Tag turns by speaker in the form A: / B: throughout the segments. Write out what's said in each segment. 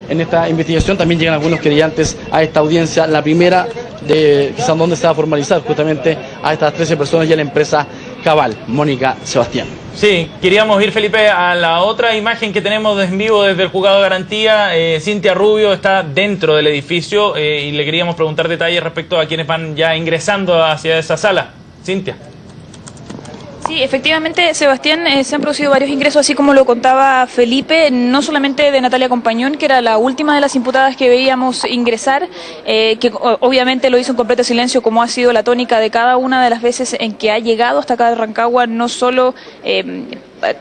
A: En esta investigación también llegan algunos querellantes a esta audiencia, la primera de quizás donde se va a formalizar justamente a estas 13 personas y a la empresa Cabal. Mónica, Sebastián.
B: Sí, queríamos ir, Felipe, a la otra imagen que tenemos en vivo desde el juzgado de garantía. Cintia Rubio está dentro del edificio y le queríamos preguntar detalles respecto a quienes van ya ingresando hacia esa sala. Cintia.
C: Sí, efectivamente, Sebastián, se han producido varios ingresos, así como lo contaba Felipe, no solamente de Natalia Compañón, que era la última de las imputadas que veíamos ingresar, que obviamente lo hizo en completo silencio, como ha sido la tónica de cada una de las veces en que ha llegado hasta acá de Rancagua, no solo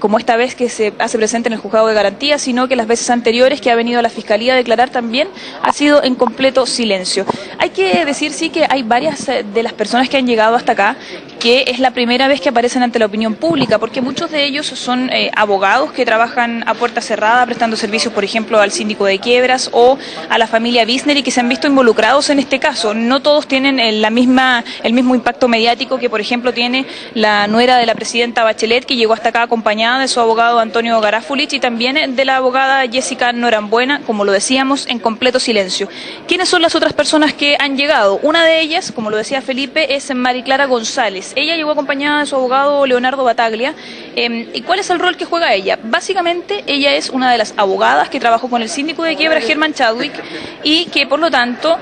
C: como esta vez que se hace presente en el juzgado de garantía, sino que las veces anteriores que ha venido a la Fiscalía a declarar también ha sido en completo silencio. Hay que decir, sí, que hay varias de las personas que han llegado hasta acá que es la primera vez que aparecen ante la opinión pública, porque muchos de ellos son abogados que trabajan a puerta cerrada, prestando servicios, por ejemplo, al síndico de quiebras o a la familia Wisner, y que se han visto involucrados en este caso. No todos tienen el mismo impacto mediático que, por ejemplo, tiene la nuera de la presidenta Bachelet, que llegó hasta acá acompañada de su abogado Antonio Garafulich y también de la abogada Jessica Norambuena, como lo decíamos, en completo silencio. ¿Quiénes son las otras personas que han llegado? Una de ellas, como lo decía Felipe, es Mariclara González. Ella llegó acompañada de su abogado Leonardo Bataglia. ¿Y cuál es el rol que juega ella? Básicamente, ella es una de las abogadas que trabajó con el síndico de quiebra, Germán Chadwick, y que, por lo tanto,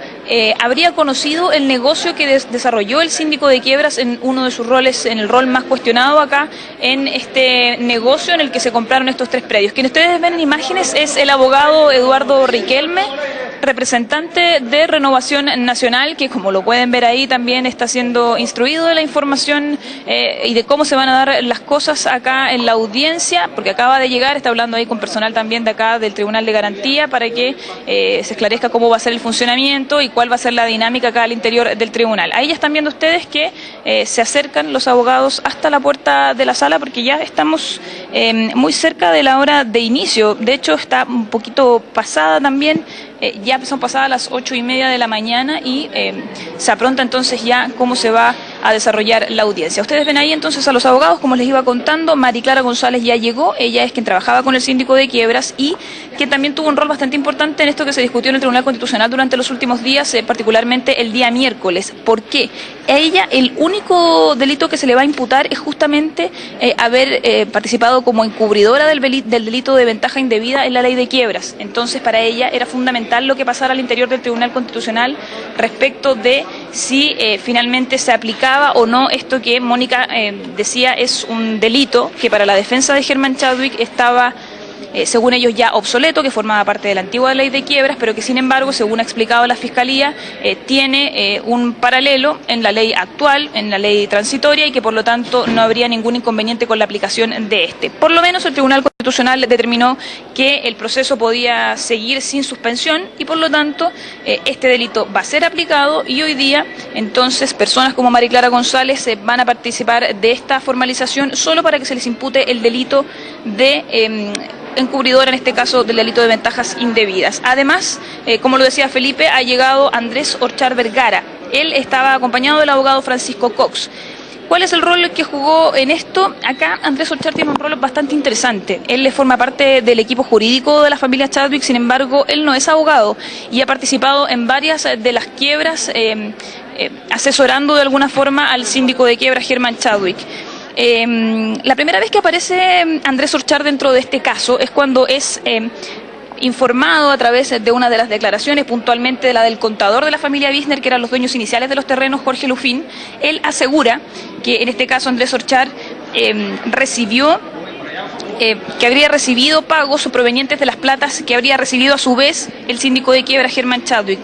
C: habría conocido el negocio que desarrolló el síndico de quiebras en uno de sus roles, en el rol más cuestionado acá, en este negocio en el que se compraron estos 3 predios. Quien ustedes ven en imágenes es el abogado Eduardo Riquelme, representante de Renovación Nacional, que, como lo pueden ver ahí, también está siendo instruido de la información y de cómo se van a dar las cosas acá en la audiencia, porque acaba de llegar, está hablando ahí con personal también de acá del Tribunal de Garantía para que se esclarezca cómo va a ser el funcionamiento y cuál va a ser la dinámica acá al interior del tribunal. Ahí ya están viendo ustedes que se acercan los abogados hasta la puerta de la sala, porque ya estamos muy cerca de la hora de inicio. De hecho, está un poquito pasada también. Ya son pasadas las 8:30 de la mañana y se apronta entonces ya cómo se va a desarrollar la audiencia. Ustedes ven ahí entonces a los abogados, como les iba contando. Mariclara González ya llegó, ella es quien trabajaba con el síndico de quiebras y que también tuvo un rol bastante importante en esto que se discutió en el Tribunal Constitucional durante los últimos días, particularmente el día miércoles. ¿Por qué? A ella el único delito que se le va a imputar es justamente haber participado como encubridora del delito de ventaja indebida en la ley de quiebras. Entonces, para ella era fundamental lo que pasara al interior del Tribunal Constitucional respecto de si finalmente se aplicaba o no esto que Mónica decía es un delito que para la defensa de Germán Chadwick estaba según ellos ya obsoleto, que formaba parte de la antigua ley de quiebras, pero que sin embargo, según ha explicado la Fiscalía, tiene un paralelo en la ley actual, en la ley transitoria, y que por lo tanto no habría ningún inconveniente con la aplicación de este. Por lo menos el Tribunal Constitucional determinó que el proceso podía seguir sin suspensión y por lo tanto este delito va a ser aplicado, y hoy día entonces personas como Mariclara González van a participar de esta formalización solo para que se les impute el delito de encubridora, en este caso del delito de ventajas indebidas. Además, como lo decía Felipe, ha llegado Andrés Orchard Vergara. Él estaba acompañado del abogado Francisco Cox. ¿Cuál es el rol que jugó en esto? Acá Andrés Orchard tiene un rol bastante interesante. Él forma parte del equipo jurídico de la familia Chadwick, sin embargo, él no es abogado y ha participado en varias de las quiebras, asesorando de alguna forma al síndico de quiebras, Germán Chadwick. La primera vez que aparece Andrés Orchard dentro de este caso es cuando es informado a través de una de las declaraciones, puntualmente de la del contador de la familia Wisner, que eran los dueños iniciales de los terrenos, Jorge Lufín. Él asegura que en este caso Andrés Orchard que habría recibido pagos provenientes de las platas que habría recibido a su vez el síndico de quiebra Germán Chadwick.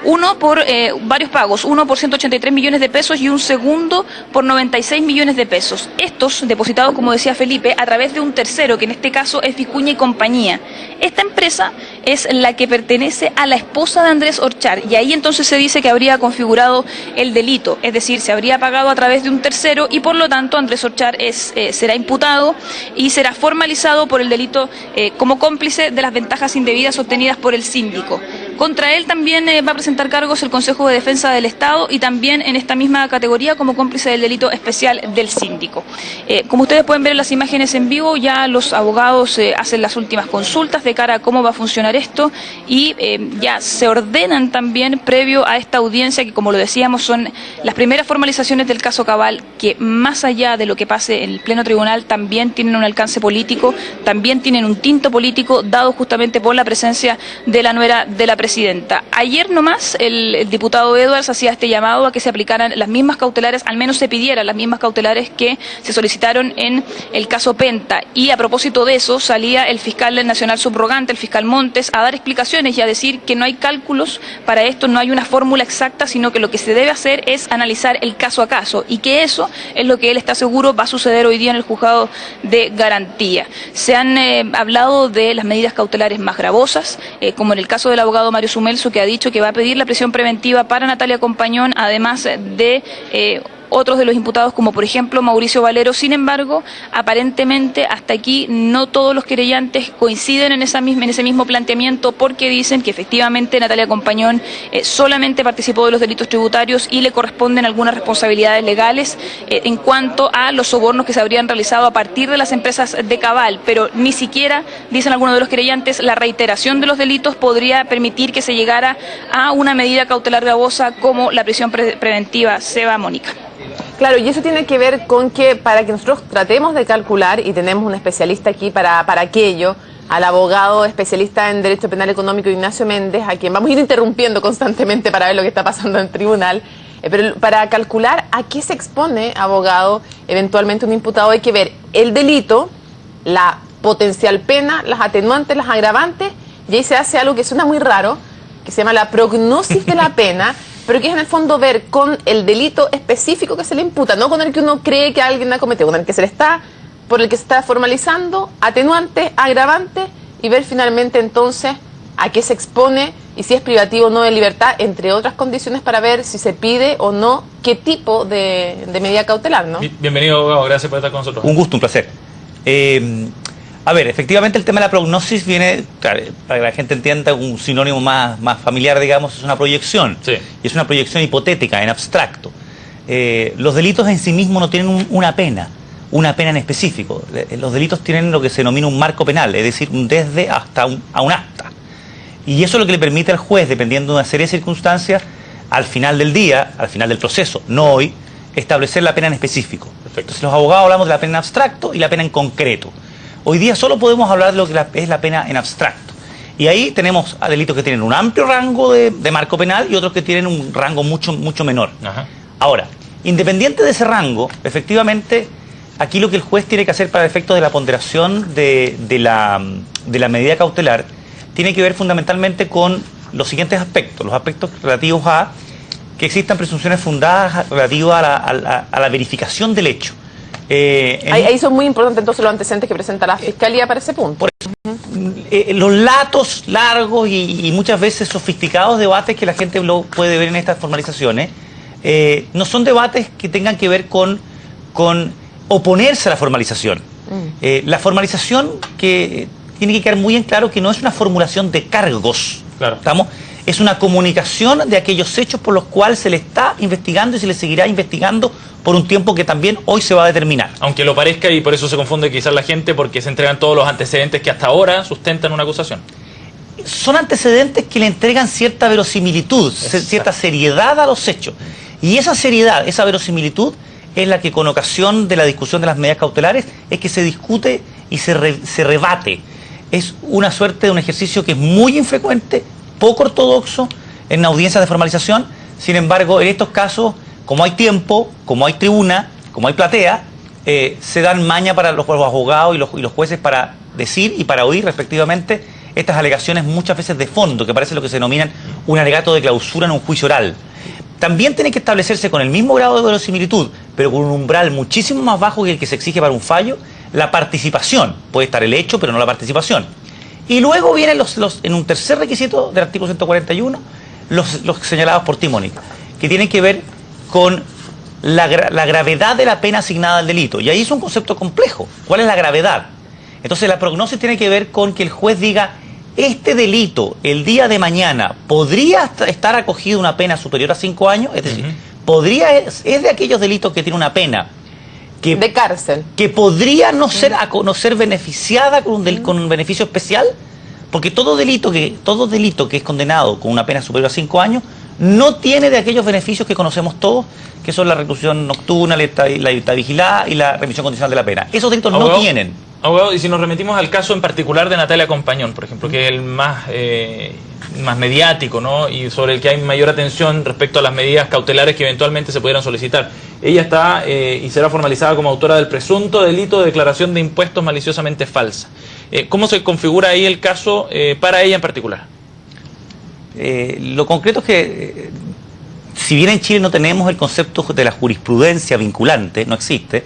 C: Uno por varios pagos, uno por 183 millones de pesos y un segundo por 96 millones de pesos. Estos depositados, como decía Felipe, a través de un tercero, que en este caso es Vicuña y Compañía. Esta empresa es la que pertenece a la esposa de Andrés Orchard, y ahí entonces se dice que habría configurado el delito, es decir, se habría pagado a través de un tercero y por lo tanto Andrés Orchard será imputado y será formalizado por el delito como cómplice de las ventajas indebidas obtenidas por el síndico. Contra él también va a presentar cargos el Consejo de Defensa del Estado y también en esta misma categoría como cómplice del delito especial del síndico. Como ustedes pueden ver en las imágenes en vivo, ya los abogados hacen las últimas consultas de cara a cómo va a funcionar esto y ya se ordenan también previo a esta audiencia que, como lo decíamos, son las primeras formalizaciones del caso Cabal, que más allá de lo que pase en el pleno tribunal también tienen un alcance político, también tienen un tinto político dado justamente por la presencia de la nuera de la presidenta. Ayer nomás el diputado Edwards hacía este llamado a que se aplicaran las mismas cautelares, al menos se pidieran las mismas cautelares que se solicitaron en el caso Penta, y a propósito de eso salía el fiscal nacional subrogante, el fiscal Montes, a dar explicaciones y a decir que no hay cálculos para esto, no hay una fórmula exacta, sino que lo que se debe hacer es analizar el caso a caso, y que eso es lo que él está seguro va a suceder hoy día en el juzgado de garantía. Se han hablado de las medidas cautelares más gravosas, como en el caso del abogado Mario Sumelso, que ha dicho que va a pedir la prisión preventiva para Natalia Compañón, además de otros de los imputados, como por ejemplo Mauricio Valero. Sin embargo, aparentemente hasta aquí no todos los querellantes coinciden en ese mismo planteamiento, porque dicen que efectivamente Natalia Compañón solamente participó de los delitos tributarios y le corresponden algunas responsabilidades legales en cuanto a los sobornos que se habrían realizado a partir de las empresas de Cabal, pero ni siquiera, dicen algunos de los querellantes, la reiteración de los delitos podría permitir que se llegara a una medida cautelar gravosa como la prisión preventiva. Seba, Mónica.
D: Claro, y eso tiene que ver con que para que nosotros tratemos de calcular, y tenemos un especialista aquí para aquello, al abogado especialista en Derecho Penal Económico Ignacio Méndez, a quien vamos a ir interrumpiendo constantemente para ver lo que está pasando en el tribunal, pero para calcular a qué se expone, abogado, eventualmente un imputado, hay que ver el delito, la potencial pena, las atenuantes, las agravantes, y ahí se hace algo que suena muy raro, que se llama la prognosis de la pena, pero que es en el fondo ver con el delito específico que se le imputa, no con el que uno cree que alguien ha cometido, con el que se le está, por el que se está formalizando, atenuante, agravante, y ver finalmente entonces a qué se expone y si es privativo o no de libertad, entre otras condiciones, para ver si se pide o no qué tipo de medida cautelar, ¿no?
B: Bienvenido, abogado, gracias por estar con nosotros.
E: Un gusto, un placer. A ver, efectivamente el tema de la prognosis viene, claro, para que la gente entienda, un sinónimo más familiar, digamos, es una proyección.
B: Sí.
E: Y es una proyección hipotética, en abstracto. Los delitos en sí mismos no tienen una pena en específico. Los delitos tienen lo que se denomina un marco penal, es decir, un desde hasta a un hasta. Y eso es lo que le permite al juez, dependiendo de una serie de circunstancias, al final del día, al final del proceso, no hoy, establecer la pena en específico.
B: Perfecto.
E: Entonces los abogados hablamos de la pena en abstracto y la pena en concreto. Hoy día solo podemos hablar de lo que es la pena en abstracto. Y ahí tenemos a delitos que tienen un amplio rango de marco penal y otros que tienen un rango mucho menor.
B: Ajá.
E: Ahora, independiente de ese rango, efectivamente, aquí lo que el juez tiene que hacer para efectos de la ponderación de la medida cautelar tiene que ver fundamentalmente con los siguientes aspectos. Los aspectos relativos a que existan presunciones fundadas relativas a la verificación del hecho.
D: Ahí son muy importantes entonces los antecedentes que presenta la Fiscalía para ese punto.
E: Por eso, los latos largos y muchas veces sofisticados debates que la gente lo puede ver en estas formalizaciones no son debates que tengan que ver con oponerse a la formalización. La formalización que tiene que quedar muy en claro que no es una formulación de cargos.
B: Claro.
E: ¿Estamos? Es una comunicación de aquellos hechos por los cuales se le está investigando y se le seguirá investigando por un tiempo que también hoy se va a determinar.
B: Aunque lo parezca, y por eso se confunde quizás la gente, porque se entregan todos los antecedentes que hasta ahora sustentan una acusación.
E: Son antecedentes que le entregan cierta verosimilitud, cierta seriedad a los hechos. Y esa seriedad, esa verosimilitud, es la que con ocasión de la discusión de las medidas cautelares es que se discute y se rebate. Es una suerte de un ejercicio que es muy infrecuente, poco ortodoxo en audiencias de formalización. Sin embargo, en estos casos, como hay tiempo, como hay tribuna, como hay platea, se dan maña para los abogados y los jueces para decir y para oír respectivamente estas alegaciones muchas veces de fondo, que parece lo que se denominan un alegato de clausura en un juicio oral. También tiene que establecerse con el mismo grado de verosimilitud, pero con un umbral muchísimo más bajo que el que se exige para un fallo, la participación. Puede estar el hecho, pero no la participación. Y luego vienen en un tercer requisito del artículo 141, los señalados por ti, Mónica, que tienen que ver con la gravedad de la pena asignada al delito. Y ahí es un concepto complejo. ¿Cuál es la gravedad? Entonces la prognosis tiene que ver con que el juez diga este delito el día de mañana podría estar acogido a una pena superior a 5 años, es decir, es de aquellos delitos que tiene una pena
D: de cárcel,
E: que podría no ser beneficiada con un beneficio especial, porque todo delito que es condenado con una pena superior a 5 años no tiene de aquellos beneficios que conocemos todos, que son la reclusión nocturna, la libertad vigilada y la remisión condicional de la pena. Esos delitos no tienen.
B: Abogado, y si nos remitimos al caso en particular de Natalia Compañón, por ejemplo, que es el más mediático, ¿no? Y sobre el que hay mayor atención respecto a las medidas cautelares que eventualmente se pudieran solicitar. Ella está y será formalizada como autora del presunto delito de declaración de impuestos maliciosamente falsa. ¿Cómo se configura ahí el caso para ella en particular?
E: Lo concreto es que, si bien en Chile no tenemos el concepto de la jurisprudencia vinculante, no existe,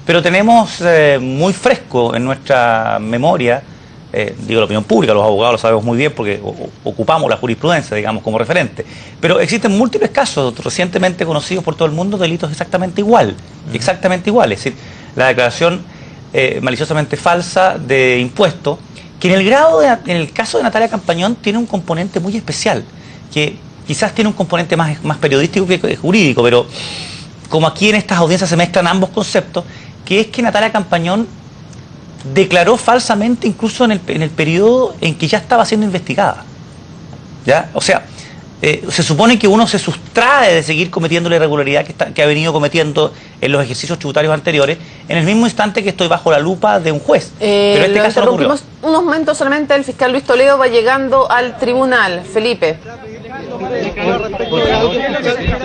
E: pero tenemos muy fresco en nuestra memoria, digo, la opinión pública, los abogados lo sabemos muy bien porque ocupamos la jurisprudencia, digamos, como referente, pero existen múltiples casos recientemente conocidos por todo el mundo, delitos exactamente iguales, es decir, la declaración maliciosamente falsa de impuestos, que en el caso de Natalia Compañón tiene un componente muy especial, que quizás tiene un componente más periodístico que jurídico, pero como aquí en estas audiencias se mezclan ambos conceptos, que es que Natalia Compañón declaró falsamente incluso en el periodo en que ya estaba siendo investigada. ¿Ya? O sea, se supone que uno se sustrae de seguir cometiendo la irregularidad que ha venido cometiendo en los ejercicios tributarios anteriores, en el mismo instante que estoy bajo la lupa de un juez. Pero este caso no ocurrió.
D: Unos momentos solamente, el fiscal Luis Toledo va llegando al tribunal. Felipe.